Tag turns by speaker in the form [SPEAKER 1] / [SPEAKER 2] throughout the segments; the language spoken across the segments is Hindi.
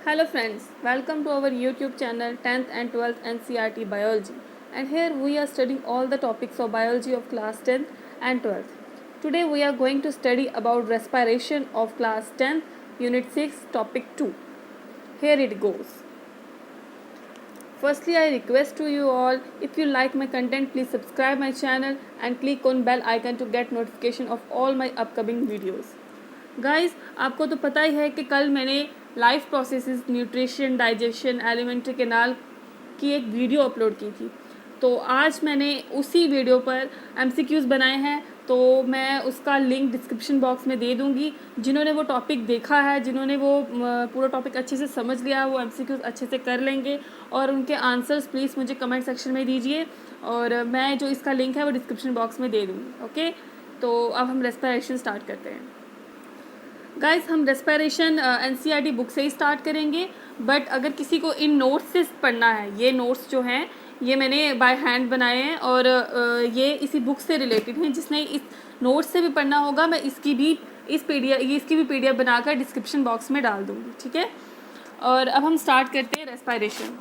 [SPEAKER 1] Hello friends, welcome to our YouTube channel 10th and 12th NCERT Biology, and here we are studying all the topics of biology of class 10th and 12th. Today we are going to study about respiration of class 10th unit 6 topic 2. Here it goes. Firstly, I request to you all, if you like my content, please subscribe my channel and click on bell icon to get notification of all my upcoming videos. Guys, आपको तो पता ही है कि कल मैंने life processes nutrition digestion alimentary canal की एक वीडियो अपलोड की थी। तो आज मैंने उसी वीडियो पर एमसीक्यूज़ बनाए हैं, तो मैं उसका लिंक डिस्क्रिप्शन बॉक्स में दे दूंगी। जिन्होंने वो टॉपिक देखा है, जिन्होंने वो पूरा टॉपिक अच्छे से समझ लिया है, वो एमसीक्यूज़ अच्छे से कर लेंगे और उनके आंसर्स प्लीज़ मुझे कमेंट सेक्शन में दीजिए और मैं जो इसका लिंक है वो डिस्क्रिप्शन बॉक्स में दे दूँगी। ओके, तो अब हम रेस्पिरेशन स्टार्ट करते हैं। गाइस, हम रेस्पिरेशन एनसीईआरटी बुक से ही स्टार्ट करेंगे, बट अगर किसी को इन नोट्स से पढ़ना है, ये नोट्स जो हैं ये मैंने बाय हैंड बनाए हैं और ये इसी बुक से रिलेटेड हैं। जिसने इस नोट्स से भी पढ़ना होगा, मैं इसकी भी पीडीएफ बनाकर डिस्क्रिप्शन बॉक्स में डाल दूँगी, ठीक है। और अब हम स्टार्ट करते हैं respiration.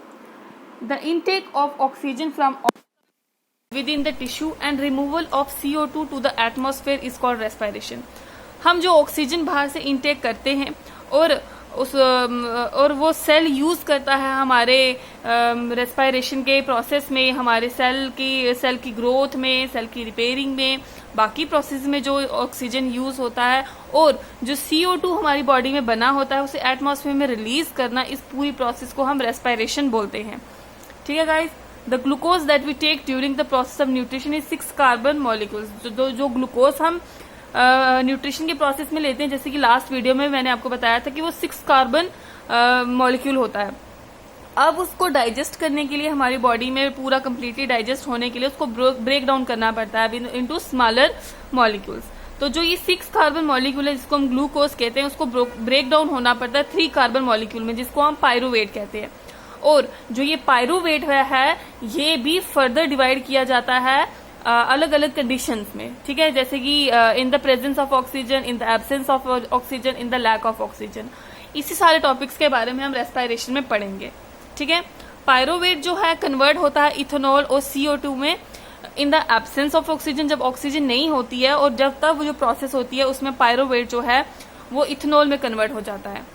[SPEAKER 1] The intake of oxygen from within the tissue and removal of CO2 to the atmosphere is called respiration. हम जो ऑक्सीजन बाहर से इनटेक करते हैं और वो सेल यूज़ करता है हमारे रेस्पिरेशन के प्रोसेस में, हमारे सेल की ग्रोथ में, सेल की रिपेयरिंग में, बाकी प्रोसेस में जो ऑक्सीजन यूज़ होता है और जो CO2 हमारी बॉडी में बना होता है उसे एटमॉस्फेयर में रिलीज करना, इस पूरी प्रोसेस को हम रेस्पिरेशन बोलते हैं, ठीक है guys. The glucose that we take during the process of nutrition is 6 carbon molecules. जो ग्लूकोज हम न्यूट्रिशन के प्रोसेस में लेते हैं, जैसे कि लास्ट वीडियो में मैंने आपको बताया था कि वो 6 कार्बन मॉलिक्यूल होता है। अब उसको डाइजेस्ट करने के लिए, हमारी बॉडी में पूरा कम्प्लीटली डाइजेस्ट होने के लिए उसको ब्रेक डाउन करना पड़ता है इनटू स्मॉलर मॉलिक्यूल्स। तो जो ये 6 कार्बन मॉलिक्यूल है जिसको हम ग्लूकोज कहते हैं, उसको ब्रेक डाउन होना पड़ता है 3 कार्बन मॉलिक्यूल में, जिसको हम पायरूवेट कहते हैं। और जो ये पायरूवेट है ये भी फर्दर डिवाइड किया जाता है अलग अलग कंडीशंस में, ठीक है, जैसे कि in the presence of oxygen, in the absence of oxygen, in the lack of oxygen. इसी सारे टॉपिक्स के बारे में हम रेस्पिरेशन में पढ़ेंगे, ठीक है। पायरूवेट जो है कन्वर्ट होता है इथेनॉल और CO2 में इन द एब्सेंस ऑफ ऑक्सीजन, जब ऑक्सीजन नहीं होती है, और जब तक वो जो प्रोसेस होती है उसमें पायरूवेट जो है वो इथेनॉल में कन्वर्ट हो जाता है।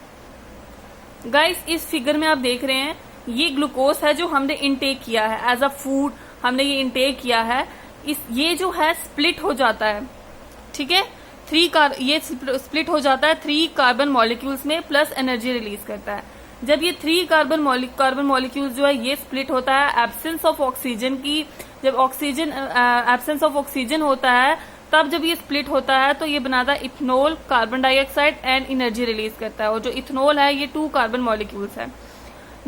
[SPEAKER 1] गाइस, इस फिगर में आप देख रहे हैं ये ग्लूकोज है जो हमने इनटेक किया है एज अ फूड, हमने ये इनटेक किया है। ये जो है स्प्लिट हो जाता है, ठीक है, ये स्प्लिट हो जाता है 3 कार्बन मॉलिक्यूल्स में, प्लस एनर्जी रिलीज करता है। जब ये 3 कार्बन मॉलिक्यूल्स जो है ये स्प्लिट होता है एब्सेंस ऑफ ऑक्सीजन की, जब एब्सेंस ऑफ ऑक्सीजन होता है तब जब ये स्प्लिट होता है तो ये बनाता है ethanol, carbon dioxide and energy release करता है। और जो इथेनॉल है ये 2 कार्बन मॉलिक्यूल्स है।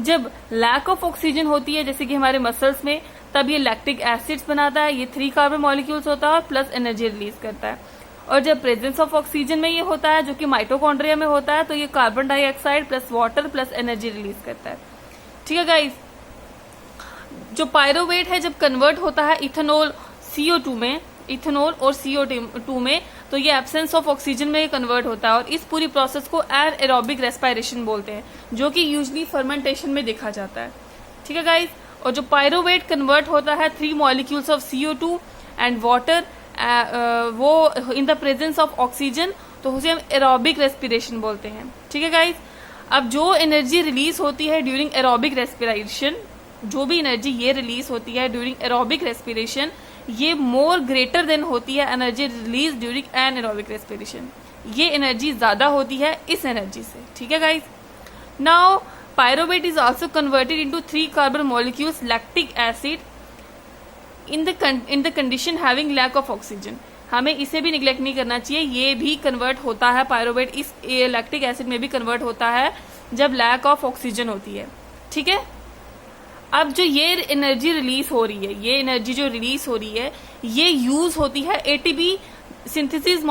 [SPEAKER 1] जब लैक ऑफ ऑक्सीजन होती है, जैसे कि हमारे मसल्स में, तब ये लैक्टिक एसिड्स बनाता है, ये 3 कार्बन मॉलिक्यूल्स होता है और प्लस एनर्जी रिलीज करता है। और जब प्रेजेंस ऑफ ऑक्सीजन में ये होता है, जो कि माइटोकॉन्ड्रिया में होता है, तो ये carbon dioxide plus water plus energy release करता है, ठीक है गाइस। जो पायरूवेट है जब कन्वर्ट होता है इथेनॉल CO2 में, इथेनॉल और CO2 में, तो ये एब्सेंस ऑफ ऑक्सीजन में कन्वर्ट होता है और इस पूरी प्रोसेस को एरोबिक रेस्पिरेशन बोलते हैं, जो कि यूजली फर्मेंटेशन में देखा जाता है, ठीक है गाइस। और जो पायरूवेट कन्वर्ट होता है 3 molecules of CO2 and water, वो इन द प्रेजेंस ऑफ ऑक्सीजन, तो उसे हम एरोबिक रेस्पिरेशन बोलते हैं, ठीक है गाइस। अब जो एनर्जी रिलीज होती है ड्यूरिंग एरोबिक रेस्पिरेशन, जो भी एनर्जी ये रिलीज होती है ड्यूरिंग एरोबिक रेस्पिरेशन, ये मोर ग्रेटर देन होती है energy release during anaerobic respiration. ये एनर्जी ज्यादा होती है इस एनर्जी से, ठीक है guys. Now pyruvate is also converted into 3 carbon molecules lactic acid in the condition having lack of oxygen. हमें इसे भी निग्लेक्ट नहीं करना चाहिए, ये भी कन्वर्ट होता है, पायरूवेट इस लैक्टिक एसिड में भी कन्वर्ट होता है जब लैक ऑफ ऑक्सीजन होती है, ठीक है। अब जो ये एनर्जी रिलीज हो रही है, ये एनर्जी जो रिलीज हो रही है, ये यूज होती है ATP synthesis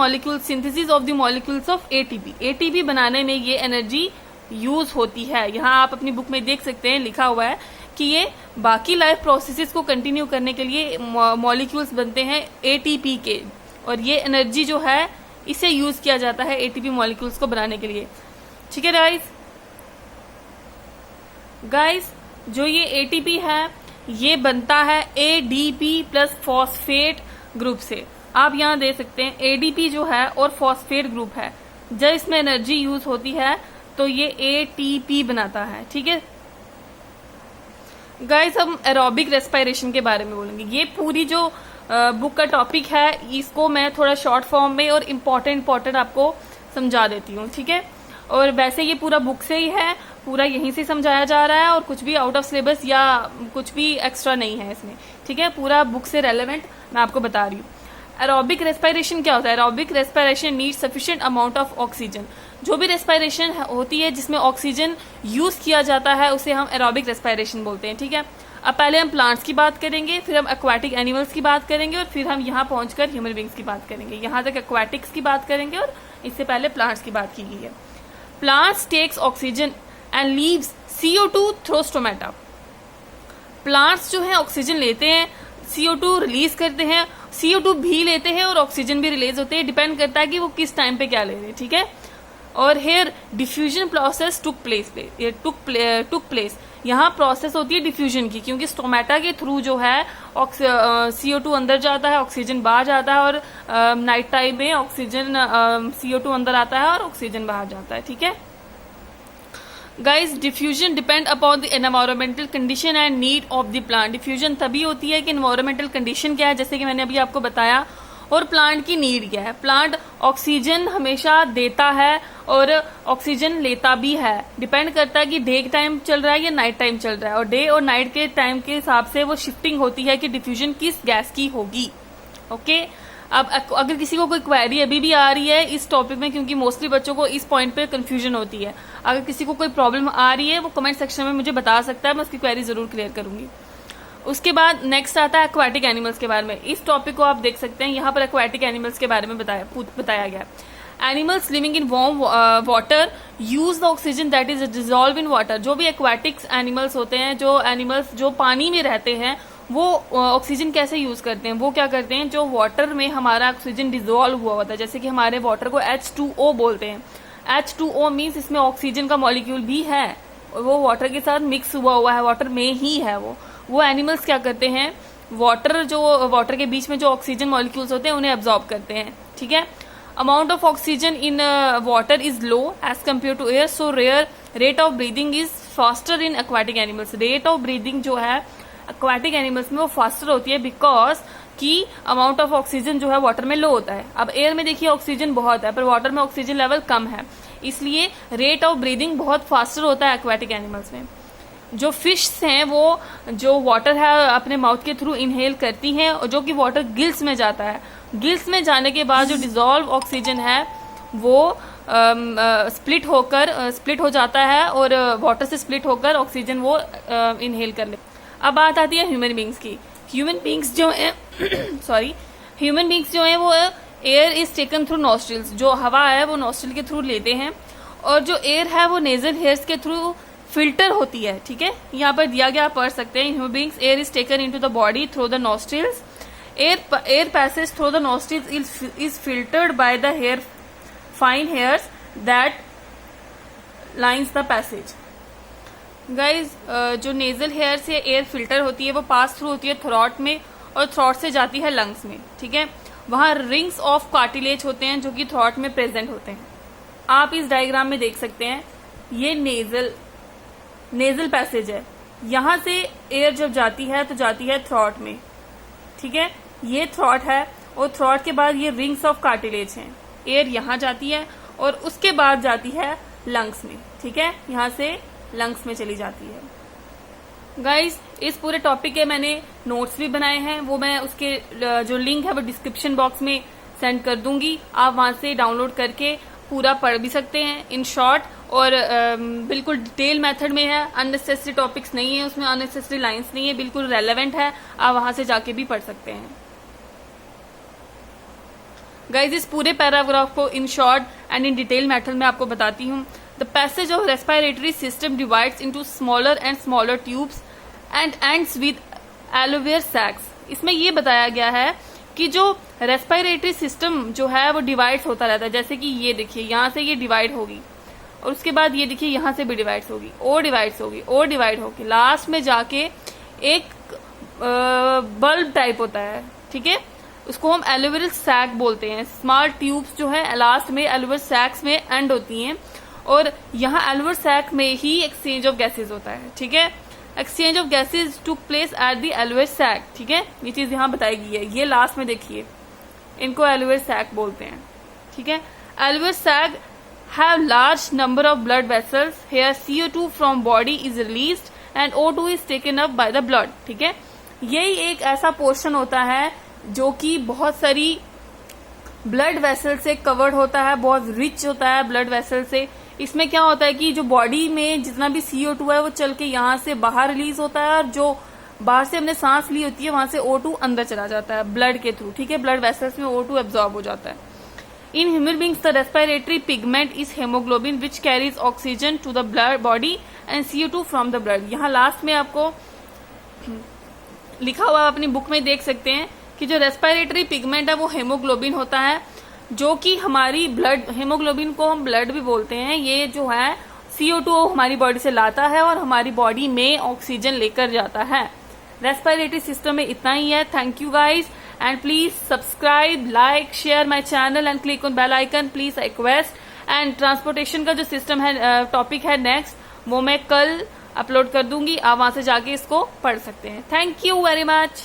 [SPEAKER 1] of the molecules of ATP बनाने में ये एनर्जी यूज होती है। यहाँ आप अपनी बुक में देख सकते हैं, लिखा हुआ है कि ये बाकी लाइफ प्रोसेसेस को कंटिन्यू करने के लिए मॉलिक्यूल्स बनते हैं एटीपी के, और ये एनर्जी जो है इसे यूज किया जाता है एटीपी मॉलिक्यूल्स को बनाने के लिए, ठीक है गाइस। गाइस जो ये एटीपी है ये बनता है एडीपी प्लस फॉस्फेट ग्रुप से। आप यहाँ दे सकते हैं एडीपी जो है और फॉस्फेट ग्रुप है, जब इसमें एनर्जी यूज होती है तो ये एटीपी बनाता है। ठीक है गाइस, हम एरोबिक रेस्पिरेशन के बारे में बोलेंगे। ये पूरी जो बुक का टॉपिक है इसको मैं थोड़ा शॉर्ट फॉर्म में और इम्पोर्टेंट आपको समझा देती हूँ। ठीक है, और वैसे ये पूरा बुक से ही है, पूरा यहीं से समझाया जा रहा है और कुछ भी आउट ऑफ सिलेबस या कुछ भी एक्स्ट्रा नहीं है इसमें। ठीक है, पूरा बुक से रेलेवेंट मैं आपको बता रही हूँ। एरोबिक रेस्पिरेशन क्या होता है? Aerobic respiration need sufficient amount of oxygen. जो भी रेस्पिरेशन होती है जिसमें ऑक्सीजन यूज किया जाता है उसे हम एरोबिक रेस्पिरेशन बोलते हैं। ठीक है, अब पहले हम प्लांट्स की बात करेंगे, फिर हम एक्वाटिक एनिमल्स की बात करेंगे और फिर हम यहाँ पहुंचकर ह्यूमन बींग्स की बात करेंगे। यहाँ तक एक्वाटिक्स की बात करेंगे और इससे पहले प्लांट्स की बात की गई है। Plants takes oxygen and leaves CO2 through stomata. Plants जो है ऑक्सीजन लेते हैं, CO2 रिलीज करते हैं, CO2 भी लेते हैं और ऑक्सीजन भी रिलीज होते हैं। डिपेंड करता है कि वो किस टाइम पे क्या ले रहे हैं। ठीक है, और here diffusion process took place. यहाँ प्रोसेस होती है डिफ्यूजन की, क्योंकि स्टोमेटा के थ्रू जो है CO2 अंदर जाता है, ऑक्सीजन बाहर जाता है, और नाइट टाइम में ऑक्सीजन CO2 अंदर आता है और ऑक्सीजन बाहर जाता है। ठीक है guys, diffusion depend upon the environmental condition and need of the plant. Diffusion तभी होती है कि एनवायरमेंटल कंडीशन क्या है, जैसे कि मैंने अभी आपको बताया, और प्लांट की नीड क्या है। प्लांट ऑक्सीजन हमेशा देता है और ऑक्सीजन लेता भी है। डिपेंड करता है कि डे टाइम चल रहा है या नाइट टाइम चल रहा है, और डे और नाइट के टाइम के हिसाब से वो शिफ्टिंग होती है कि डिफ्यूजन किस गैस की होगी। ओके, अब अगर किसी को कोई क्वेरी अभी भी आ रही है इस टॉपिक में, क्योंकि मोस्टली बच्चों को इस पॉइंट पे कंफ्यूजन होती है, अगर किसी को कोई प्रॉब्लम आ रही है वो कमेंट सेक्शन में मुझे बता सकता है, मैं उसकी क्वेरी जरूर क्लियर करूंगी। उसके बाद नेक्स्ट आता है एक्वाटिक एनिमल्स के बारे में। इस टॉपिक को आप देख सकते हैं, यहाँ पर एक्वाटिक एनिमल्स के बारे में बताया गया। Animals living in warm water use the oxygen that is dissolve in water. जो भी एक्वाटिक्स एनिमल्स होते हैं, जो एनिमल्स जो पानी में रहते हैं, वो ऑक्सीजन कैसे यूज करते हैं? वो क्या करते हैं, जो वाटर में हमारा ऑक्सीजन डिजोल्व हुआ होता है, जैसे कि हमारे वाटर को H2O बोलते हैं। H2O मीन्स इसमें ऑक्सीजन का मॉलिक्यूल भी है, वो वाटर के साथ मिक्स हुआ है, वाटर में ही है वो एनिमल्स क्या करते हैं, वाटर के बीच में जो ऑक्सीजन मॉलिक्यूल्स होते हैं उन्हें एब्जॉर्ब करते हैं। ठीक है, amount of oxygen in water is low as compare to air, so rate of breathing is faster in aquatic animals. Rate of breathing जो है एक्वाटिक एनिमल्स में वो फास्टर होती है, बिकॉज कि अमाउंट ऑफ ऑक्सीजन जो है वाटर में लो होता है। अब एयर में देखिए ऑक्सीजन बहुत है, पर वाटर में ऑक्सीजन लेवल कम है, इसलिए रेट ऑफ ब्रीदिंग बहुत फास्टर होता है एक्वाटिक एनिमल्स में। जो फिश हैं वो जो वाटर है अपने माउथ के थ्रू इनहेल करती हैं, और जो कि वाटर गिल्स में जाता है। गिल्स में जाने के बाद जो डिजॉल्व ऑक्सीजन है वो स्प्लिट हो जाता है, और वाटर से स्प्लिट होकर ऑक्सीजन वो इनहेल कर ले। अब बात आती है ह्यूमन बींग्स की। ह्यूमन बींग्स जो है वो air is taken through nostrils. जो हवा है वो नॉस्ट्रिल के थ्रू लेते हैं, और जो एयर है वो नेजल हेयर्स के थ्रू फिल्टर होती है। ठीक है, यहाँ पर दिया गया, आप पढ़ सकते हैं। Human beings air is taken into the body through the nostrils. Air passage through the nostrils is filtered by the hair fine hairs that lines the passage. Guys, जो नेजल हेयर से एयर फिल्टर होती है वो पास थ्रू होती है थ्रॉट में, और थ्रॉट से जाती है लंग्स में। ठीक है, वहां रिंग्स ऑफ कार्टिलेज होते हैं जो कि थ्रॉट में प्रेजेंट होते हैं। आप इस डायग्राम में देख सकते हैं, ये नेजल पैसेज है। यहां से एयर जब जाती है तो जाती है थ्रॉट में। ठीक है, ये थ्रॉट है, और थ्रॉट के बाद ये रिंग्स ऑफ कार्टिलेज हैं। एयर यहां जाती है और उसके बाद जाती है लंग्स में। ठीक है, यहां से लंग्स में चली जाती है। गाइज, इस पूरे टॉपिक के मैंने नोट्स भी बनाए हैं, वो मैं उसके जो लिंक है वो डिस्क्रिप्शन बॉक्स में सेंड कर दूंगी। आप वहां से डाउनलोड करके पूरा पढ़ भी सकते हैं इन शॉर्ट, और बिल्कुल डिटेल मेथड में है। अननेसेसरी टॉपिक्स नहीं है उसमें, अननेसेसरी लाइंस नहीं है, बिल्कुल रेलेवेंट है। आप वहां से जाके भी पढ़ सकते हैं। गाइज, इस पूरे पैराग्राफ को in short and in detail method में आपको बताती हूँ। The passage of respiratory system divides into smaller and smaller tubes and ends with alveolar sacs. इसमें ये बताया गया है कि जो रेस्पिरेटरी सिस्टम जो है वो डिवाइड होता रहता है। जैसे कि ये देखिए, यहाँ से ये डिवाइड होगी, और उसके बाद ये देखिए यहाँ से भी डिवाइड्स होगी, और डिवाइड्स होगी, और डिवाइड होगी, लास्ट में जाके एक बल्ब टाइप होता है, ठीक है, उसको हम एल्वेओलर सैक बोलते हैं। स्मॉल ट्यूब्स जो है लास्ट में एल्वेओलर सैक्स में एंड होती हैं, और यहाँ एल्वेओलर सैक में ही एक्सचेंज ऑफ गैसेज होता है, ठीक है। Exchange of gases took place at the alveolar sac, ठीक है, ये चीज यहाँ बताई गई है, ये लास्ट में देखिए, इनको एल्वेओलर सैक बोलते हैं, ठीक है। Alveolar sac have large number of blood vessels. Here CO2 from body is released and O2 is taken up by the blood. ठीक है, यही एक ऐसा पोर्शन होता है जो कि बहुत सारी ब्लड वेसल से कवर्ड होता है, बहुत रिच होता है ब्लड वेसल से। इसमें क्या होता है कि जो बॉडी में जितना भी CO2 है वो चल के यहाँ से बाहर रिलीज होता है, और जो बाहर से हमने सांस ली होती है वहां से O2 अंदर चला जाता है ब्लड के थ्रू, ठीक है। ब्लड वेसल्स में O2 एब्जॉर्ब हो जाता है। In human beings, the respiratory pigment is hemoglobin, which carries oxygen to the blood body and CO2 from the blood. यहाँ लास्ट में आपको लिखा हुआ अपनी बुक में देख सकते हैं कि जो रेस्पिरेटरी पिगमेंट है वो हेमोग्लोबिन होता है, जो कि हमारी ब्लड, हेमोग्लोबिन को हम ब्लड भी बोलते हैं, ये जो है CO2 हमारी बॉडी से लाता है और हमारी बॉडी में ऑक्सीजन लेकर जाता है। रेस्पिरेटरी सिस्टम में इतना ही है। Thank you guys, and please subscribe, like, share my channel and click on bell icon, please request। and transportation का जो सिस्टम है, टॉपिक है नेक्स्ट, वो मैं कल अपलोड कर दूंगी, आप वहां से जाके इसको पढ़ सकते हैं। Thank you very much.